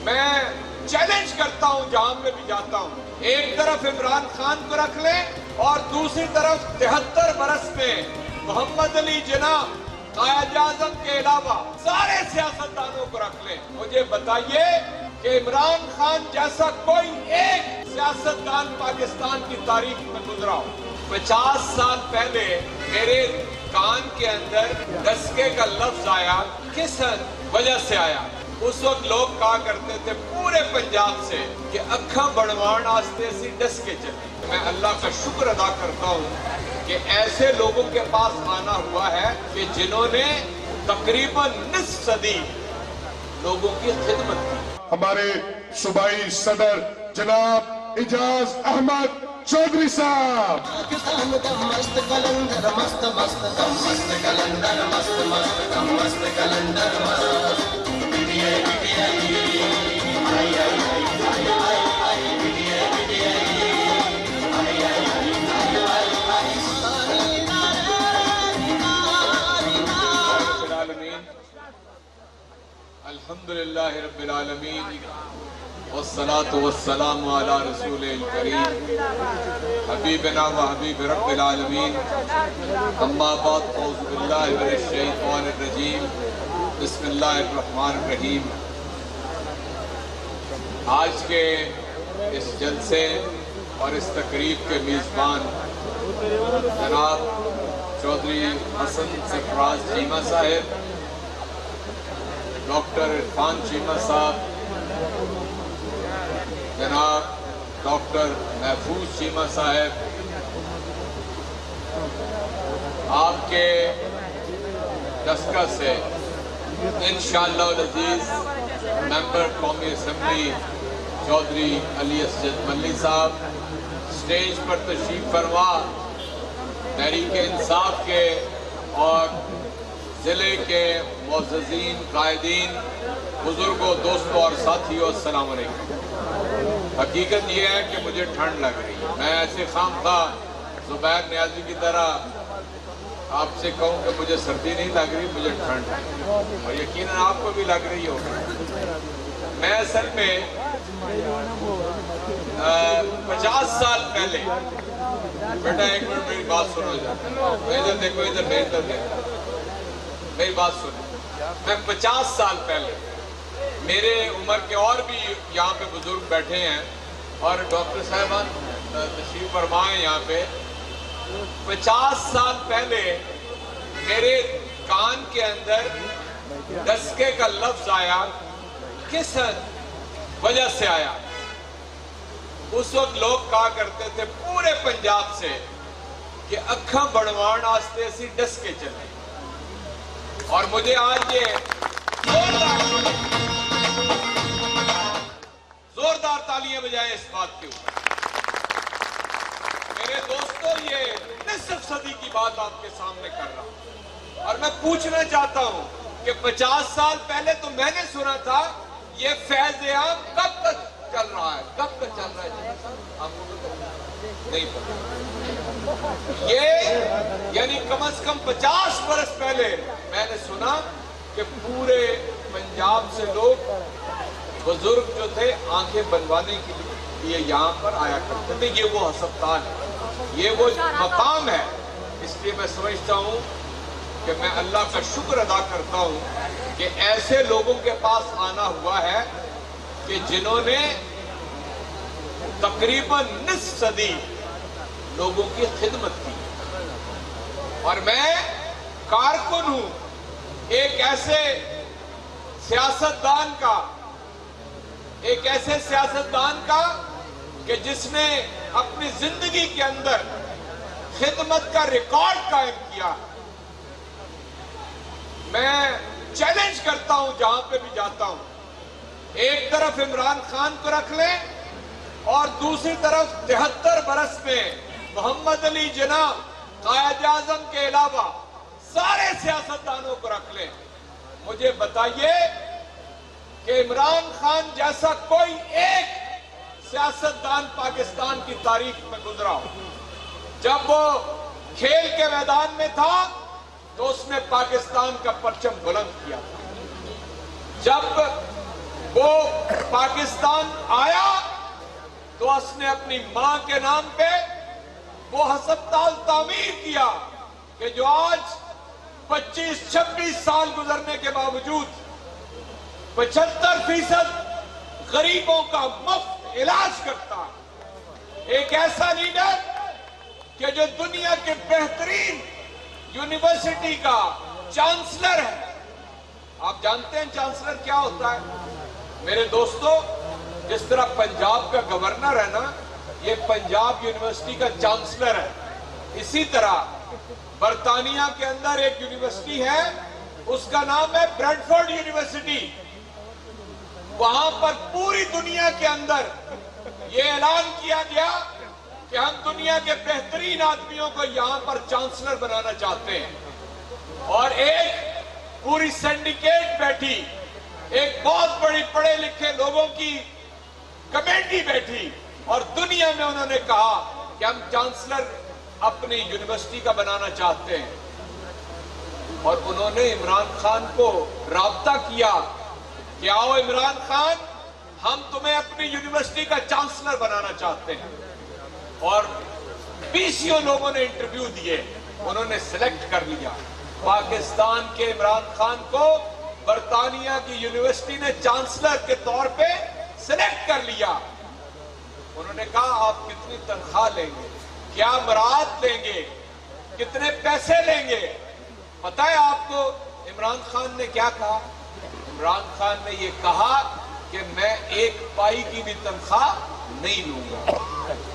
میں چیلنج کرتا ہوں جہاں میں بھی جاتا ہوں، ایک طرف عمران خان کو رکھ لیں اور دوسری طرف 73 برس میں محمد علی جناح قائد اعظم کے علاوہ سارے سیاستدانوں کو رکھ لیں۔ مجھے بتائیے کہ عمران خان جیسا کوئی ایک سیاستدان پاکستان کی تاریخ میں گزرا ہو۔ 50 سال پہلے میرے کان کے اندر ڈسکے کا لفظ آیا، کس وجہ سے آیا؟ اس وقت لوگ کہا کرتے تھے پورے پنجاب سے کہ اکھاں بڑوان آستے سی ڈسکے چلے۔ میں اللہ کا شکر ادا کرتا ہوں کہ ایسے لوگوں کے پاس آنا ہوا ہے کہ جنہوں نے تقریباً نصف صدی لوگوں کی خدمت کی۔ ہمارے صوبائی صدر جناب اعجاز احمد چودھری صاحب، الحمدللہ رب العالمین والصلاة والسلام علی رسول الکریم حبیبنا و حبیب رب العالمین، اما بعد اعوذ باللہ من الشیطان الرجیم، بسم اللہ الرحمن الرحیم۔ آج کے اس جلسے اور اس تقریب کے میزبان جناب چودھری حسن سرفراز چیمہ صاحب، ڈاکٹر عرفان چیمہ صاحب، جناب ڈاکٹر محفوظ چیمہ صاحب، آپ کے ڈسکہ سے انشاءاللہ العزیز ممبر قومی اسمبلی چودھری علی اسجد ملی صاحب، سٹیج پر تشریف فرما تحریک انصاف کے اور ضلع کے معززین قائدین، بزرگوں، دوستوں اور ساتھیوں، السلام علیکم۔ حقیقت یہ ہے کہ مجھے ٹھنڈ لگ رہی ہے۔ میں ایسے خواہ زبیر نیازی کی طرح آپ سے کہوں کہ مجھے سردی نہیں لگ رہی، مجھے ٹھنڈ لگ رہی ہے، اور یقیناً آپ کو بھی لگ رہی ہوگی۔ میں اصل میں 50 سال پہلے، بیٹا ایک منٹ میری بات سنو جائے، ادھر دیکھو، ادھر دیکھو، میری بات سنو۔ میں 50 سال پہلے، میرے عمر کے اور بھی یہاں پہ بزرگ بیٹھے ہیں اور ڈاکٹر صاحبان تشریف فرما ہیں یہاں پہ، 50 سال پہلے میرے کان کے اندر ڈسکے کا لفظ آیا، کس وجہ سے آیا؟ اس وقت لوگ کہا کرتے تھے پورے پنجاب سے کہ اکھاں بڑوان آستے سی ڈسکے چلے، اور مجھے آج یہ زوردار تالیاں بجائے اس بات کے اوپر۔ میرے دوستو، یہ نصف صدی کی بات آپ کے سامنے کر رہا ہوں، اور میں پوچھنا چاہتا ہوں کہ 50 سال پہلے تو میں نے سنا تھا یہ فیض عام کب تک چل رہا ہے، کب تک چل رہا ہے؟ آپ کو نہیں پتا؟ یہ یعنی کم از کم 50 برس پہلے میں نے سنا کہ پورے پنجاب سے لوگ، بزرگ جو تھے، آنکھیں بنوانے کے لیے یہاں پر آیا کرتے تھے۔ یہ وہ ہسپتال ہے، یہ وہ مقام ہے۔ اس لیے میں سمجھتا ہوں کہ میں اللہ کا شکر ادا کرتا ہوں کہ ایسے لوگوں کے پاس آنا ہوا ہے کہ جنہوں نے تقریباً نصف صدی لوگوں کی خدمت کی، اور میں کارکن ہوں ایک ایسے سیاستدان کا کہ جس نے اپنی زندگی کے اندر خدمت کا ریکارڈ قائم کیا۔ میں چیلنج کرتا ہوں جہاں پہ بھی جاتا ہوں، ایک طرف عمران خان کو رکھ لیں اور دوسری طرف 73 برس میں محمد علی جناح قائد اعظم کے علاوہ سارے سیاستدانوں کو رکھ لیں۔ مجھے بتائیے کہ عمران خان جیسا کوئی ایک سیاستدان پاکستان کی تاریخ میں گزرا ہو۔ جب وہ کھیل کے میدان میں تھا تو اس نے پاکستان کا پرچم بلند کیا تھا۔ جب وہ پاکستان آیا تو اس نے اپنی ماں کے نام پہ وہ ہسپتال تعمیر کیا کہ جو آج 25-26 سال گزرنے کے باوجود 75% غریبوں کا مفت علاج کرتا ہے۔ ایک ایسا لیڈر کہ جو دنیا کے بہترین یونیورسٹی کا چانسلر ہے۔ آپ جانتے ہیں چانسلر کیا ہوتا ہے؟ میرے دوستو، جس طرح پنجاب کا گورنر ہے نا، یہ پنجاب یونیورسٹی کا چانسلر ہے، اسی طرح برطانیہ کے اندر ایک یونیورسٹی ہے، اس کا نام ہے برینڈفورڈ یونیورسٹی۔ وہاں پر پوری دنیا کے اندر یہ اعلان کیا گیا کہ ہم دنیا کے بہترین آدمیوں کو یہاں پر چانسلر بنانا چاہتے ہیں، اور ایک پوری سینڈیکیٹ بیٹھی، ایک بہت بڑی پڑھے لکھے لوگوں کی کمیٹی بیٹھی، اور دنیا میں انہوں نے کہا کہ ہم چانسلر اپنی یونیورسٹی کا بنانا چاہتے ہیں۔ اور انہوں نے عمران خان کو رابطہ کیا کہ آؤ عمران خان، ہم تمہیں اپنی یونیورسٹی کا چانسلر بنانا چاہتے ہیں۔ اور 20 لوگوں نے انٹرویو دیے، انہوں نے سلیکٹ کر لیا۔ پاکستان کے عمران خان کو برطانیہ کی یونیورسٹی نے چانسلر کے طور پہ سلیکٹ کر لیا۔ انہوں نے کہا آپ کتنی تنخواہ لیں گے، کیا مراد لیں گے، کتنے پیسے لیں گے؟ پتہ ہے آپ کو عمران خان نے کیا کہا؟ عمران خان نے یہ کہا کہ میں 1 پائی کی بھی تنخواہ نہیں لوں گا۔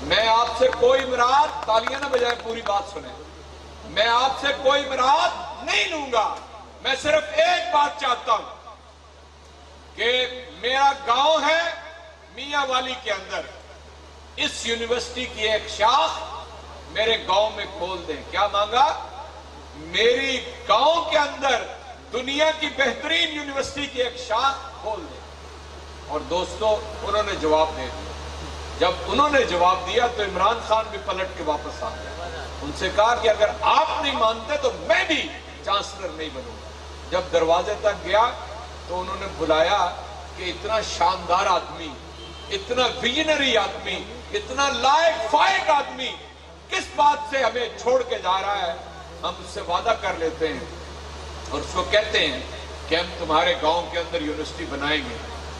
میں آپ سے کوئی مراد، تالیاں نہ بجائیں، پوری بات سنیں، میں آپ سے کوئی مراد نہیں لوں گا۔ میں صرف ایک بات چاہتا ہوں کہ میرا گاؤں ہے میاں والی کے اندر، اس یونیورسٹی کی ایک شاخ میرے گاؤں میں کھول دیں۔ کیا مانگا؟ میری گاؤں کے اندر دنیا کی بہترین یونیورسٹی کی ایک شاخ کھول دیں۔ اور دوستو، انہوں نے جواب دے دیا۔ جب انہوں نے جواب دیا تو عمران خان بھی پلٹ کے واپس آ گیا۔ ان سے کہا کہ اگر آپ نہیں مانتے تو میں بھی چانسلر نہیں بنوں گا۔ جب دروازے تک گیا تو انہوں نے بلایا کہ اتنا شاندار آدمی، اتنا ویژنری آدمی، اتنا لائق فائق آدمی کس بات سے ہمیں چھوڑ کے جا رہا ہے؟ ہم اس سے وعدہ کر لیتے ہیں اور اس کو کہتے ہیں کہ ہم تمہارے گاؤں کے اندر یونیورسٹی بنائیں گے۔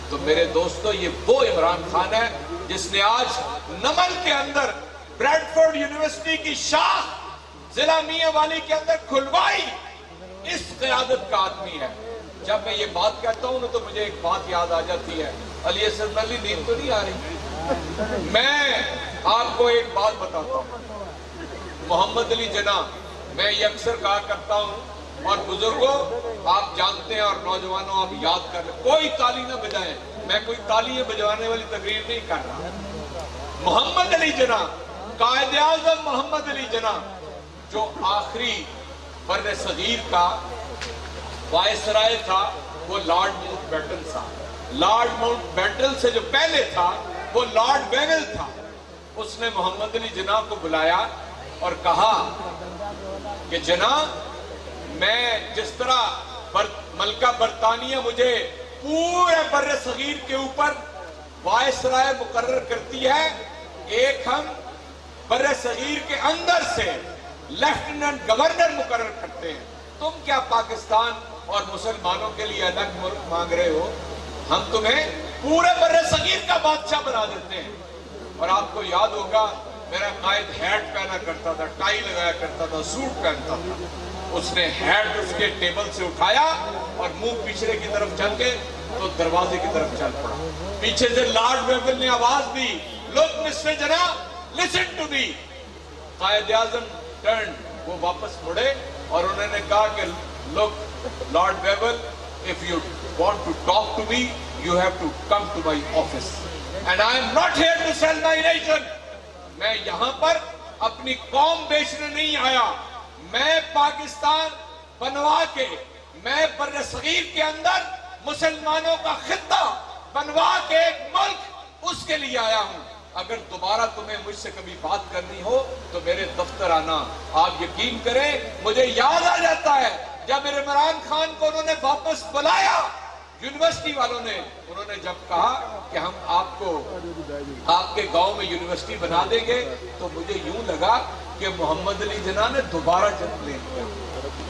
تو میرے دوستو، یہ وہ عمران خان ہے جس نے آج نمل کے اندر برینڈفورڈ یونیورسٹی کی شاخ ضلع میاں والی کے اندر کھلوائی۔ اس قیادت کا آدمی ہے۔ جب میں یہ بات کہتا ہوں تو مجھے ایک بات یاد آ جاتی ہے۔ علی اسد علی، نیند تو نہیں آ رہی؟ میں آپ کو ایک بات بتاتا ہوں۔ محمد علی جناح، میں یہ اکثر کہا کرتا ہوں، اور بزرگوں آپ جانتے ہیں اور نوجوانوں آپ یاد کر لیں، کوئی تالی نہ بجائیں، میں کوئی تالیاں بجوانے والی تقریر نہیں کر رہا۔ محمد علی جناح، قائد اعظم محمد علی جناح، جو آخری بر صغیر کا وائسرائے تھا، وہ لارڈ ماؤنٹ بیٹن تھا۔ لارڈ ماؤنٹ بیٹن سے جو پہلے تھا وہ لارڈ ویول تھا۔ اس نے محمد علی جناح کو بلایا اور کہا کہ جناح، میں جس طرح ملکہ برطانیہ مجھے پورے بر صغیر کے اوپر وائسرائے مقرر کرتی ہے، ایک ہم بر صغیر کے اندر سے لیفٹیننٹ گورنر مقرر کرتے ہیں، تم کیا پاکستان اور مسلمانوں کے لیے الگ ملک مانگ رہے ہو؟ ہم تمہیں پورے بر صغیر کا بادشاہ بنا دیتے ہیں۔ اور آپ کو یاد ہوگا میرا قائد ہیٹ پہنا کرتا تھا، ٹائی لگایا کرتا تھا، سوٹ پہنتا تھا۔ اس نے ہیٹ اس کے ٹیبل سے اٹھایا اور منہ پیچھے کی طرف چل کے تو دروازے کی طرف چل پڑا۔ پیچھے سے لارڈ ویول نے آواز دی، لوک mister Jinnah, listen to me. Quaid Azam turn, وہ واپس مڑے اور انہوں نے کہا کہ لوک lord ویول، if you want to talk to me, you have to come to my office. And I am not here to sell my nation. میں یہاں پر اپنی قوم بیچنے نہیں آیا، میں پاکستان بنوا کے، میں بر صغیر کے اندر مسلمانوں کا خطہ بنوا کے ایک ملک اس کے لیے آیا ہوں۔ اگر دوبارہ تمہیں مجھ سے کبھی بات کرنی ہو تو میرے دفتر آنا۔ آپ یقین کریں، مجھے یاد آ جاتا ہے جب عمران خان کو انہوں نے واپس بلایا یونیورسٹی والوں نے انہوں نے جب کہا کہ ہم آپ کو آپ کے گاؤں میں یونیورسٹی بنا دیں گے تو مجھے یوں لگا کہ محمد علی جناح نے دوبارہ جنم لے لیا.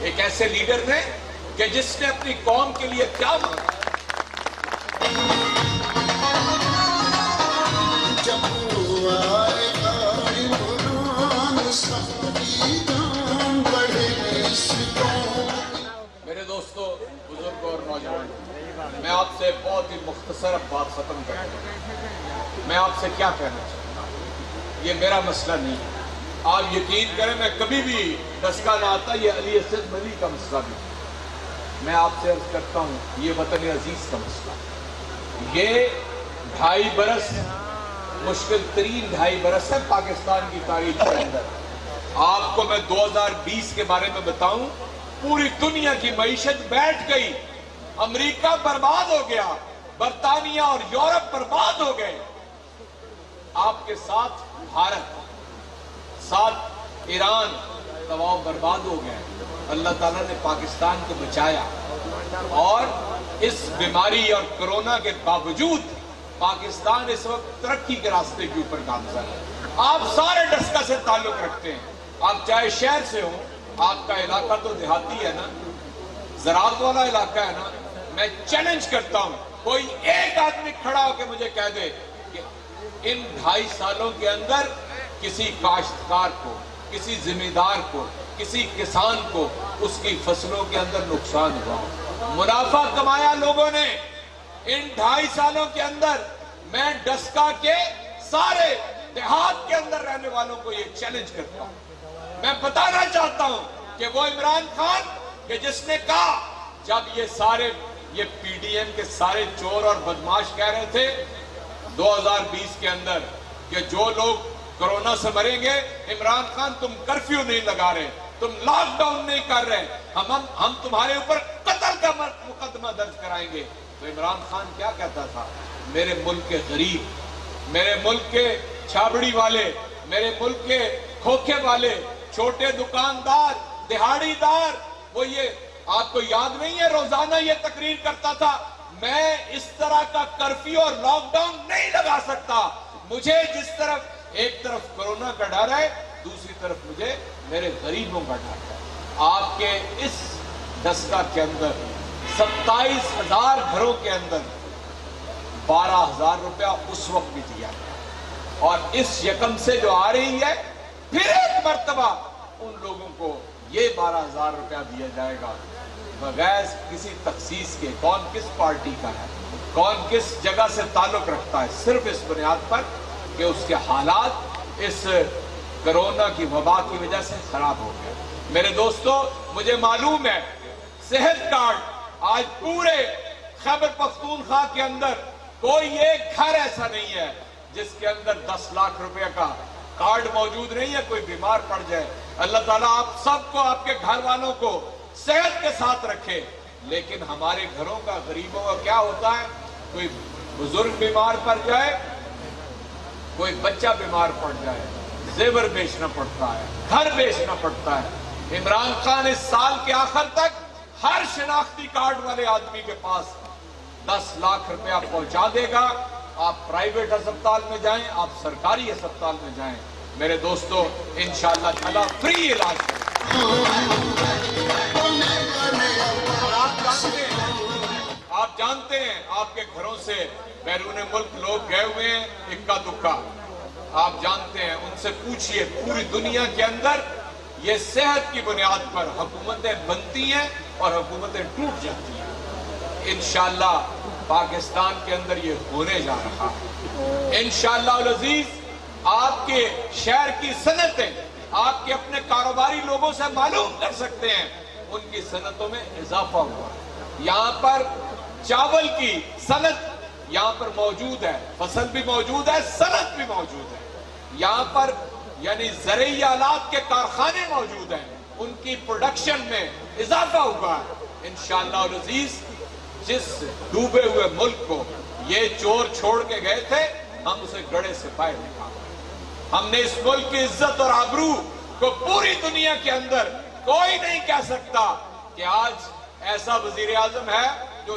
ایک ایسے لیڈر تھے کہ جس نے اپنی قوم کے لیے کیا مانگا. میرے دوستو، بزرگ اور نوجوان، میں آپ سے بہت ہی مختصر بات ختم کرتا ہوں. میں آپ سے کیا کہنا چاہتا ہوں، یہ میرا مسئلہ نہیں ہے. آپ یقین کریں میں کبھی بھی ڈسکا نہ آتا، یہ علی اسد ملی کا مسئلہ بھی. میں آپ سے عرض کرتا ہوں یہ وطن عزیز کا مسئلہ. یہ 2.5 برس مشکل ترین 2.5 برس ہے پاکستان کی تاریخ کے اندر. آپ کو میں 2020 کے بارے میں بتاؤں، پوری دنیا کی معیشت بیٹھ گئی، امریکہ برباد ہو گیا، برطانیہ اور یورپ برباد ہو گئے. آپ کے ساتھ بھارت، ساتھ ایران، تمام برباد ہو گئے. اللہ تعالیٰ نے پاکستان کو بچایا اور اس بیماری اور کرونا کے باوجود پاکستان اس وقت ترقی کے راستے کے اوپر گامزن ہے. آپ سارے ڈسکا سے تعلق رکھتے ہیں، آپ چاہے شہر سے ہوں، آپ کا علاقہ تو دیہاتی ہے نا، زراعت والا علاقہ ہے نا. میں چیلنج کرتا ہوں کوئی ایک آدمی کھڑا ہو کے مجھے کہہ دے کہ ان 2.5 سالوں کے اندر کسی کاشتکار کو، کسی زمیندار کو، کسی کسان کو اس کی فصلوں کے اندر نقصان ہوا. منافع کمایا لوگوں نے ان 2.5 سالوں کے اندر. میں ڈسکا کے سارے دیہات کے اندر رہنے والوں کو یہ چیلنج کرتا ہوں. میں بتانا چاہتا ہوں کہ وہ عمران خان کہ جس نے کہا جب یہ پی ڈی ایم کے سارے چور اور بدماش کہہ رہے تھے 2020 کے اندر کہ جو لوگ کرونا سے مریں گے، عمران خان تم کرفیو نہیں لگا رہے، تم لاک ڈاؤن نہیں کر رہے، ہم تمہارے اوپر قتل کا مقدمہ درج کرائیں گے. تو عمران خان کیا کہتا تھا؟ میرے ملک کے غریب، میرے ملک کے چھابڑی والے، میرے ملک کے کھوکھے والے، چھوٹے دکاندار، دہاڑی دار، وہ یہ آپ کو یاد نہیں ہے روزانہ یہ تقریر کرتا تھا میں اس طرح کا کرفیو اور لاک ڈاؤن نہیں لگا سکتا. مجھے جس طرف ایک طرف کرونا کا ڈر ہے، دوسری طرف مجھے میرے غریبوں کا ڈر ہے. آپ کے اس ڈسکا کے اندر 27,000 گھروں کے اندر 12,000 روپیہ اس وقت بھی دیا گیا اور اس یکم سے جو آ رہی ہے پھر ایک مرتبہ ان لوگوں کو یہ 12,000 روپیہ دیا جائے گا بغیر کسی تخصیص کے. کون کس پارٹی کا ہے، کون کس جگہ سے تعلق رکھتا ہے، صرف اس بنیاد پر کہ اس کے حالات اس کرونا کی وبا کی وجہ سے خراب ہو گئے. میرے دوستو، مجھے معلوم ہے صحت کارڈ آج پورے خیبر پختونخوا کے اندر کوئی ایک گھر ایسا نہیں ہے جس کے اندر 10 لاکھ روپے کا کارڈ موجود نہیں ہے. کوئی بیمار پڑ جائے، اللہ تعالیٰ آپ سب کو، آپ کے گھر والوں کو صحت کے ساتھ رکھے. لیکن ہمارے گھروں کا، غریبوں کا کیا ہوتا ہے؟ کوئی بزرگ بیمار پڑ جائے، کوئی بچہ بیمار پڑ جائے، زیور بیچنا پڑتا ہے، گھر بیچنا پڑتا ہے. عمران خان اس سال کے آخر تک ہر شناختی کارڈ والے آدمی کے پاس 10 لاکھ روپیہ پہنچا دے گا. آپ پرائیویٹ ہسپتال میں جائیں، آپ سرکاری ہسپتال میں جائیں، میرے دوستو انشاءاللہ تعالیٰ فری علاج آپ جانتے ہیں آپ کے گھروں سے بیرون ملک لوگ گئے ہوئے ہیں اکا دکا. آپ جانتے ہیں، ان سے پوچھئے پوری دنیا کے اندر یہ صحت کی بنیاد پر حکومتیں بنتی ہیں اور حکومتیں ٹوٹ جاتی ہیں. انشاءاللہ پاکستان کے اندر یہ ہونے جا رہا ہے. انشاءاللہ العزیز آپ کے شہر کی صنعتیں آپ کے اپنے کاروباری لوگوں سے معلوم کر سکتے ہیں، ان کی صنعتوں میں اضافہ ہوا. یہاں پر چاول کی صنعت یہاں پر موجود ہے، فصل بھی موجود ہے، صنعت بھی موجود ہے. یہاں پر یعنی زرعی آلات کے کارخانے موجود ہیں، ان کی پروڈکشن میں اضافہ ہوا ہے. انشاءاللہ العزیز جس ڈوبے ہوئے ملک کو یہ چور چھوڑ کے گئے تھے، ہم اسے گڑھے سے باہر نکالیں. ہم نے اس ملک کی عزت اور آبرو کو پوری دنیا کے اندر کوئی نہیں کہہ سکتا کہ آج ایسا وزیر اعظم ہے جو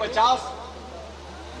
50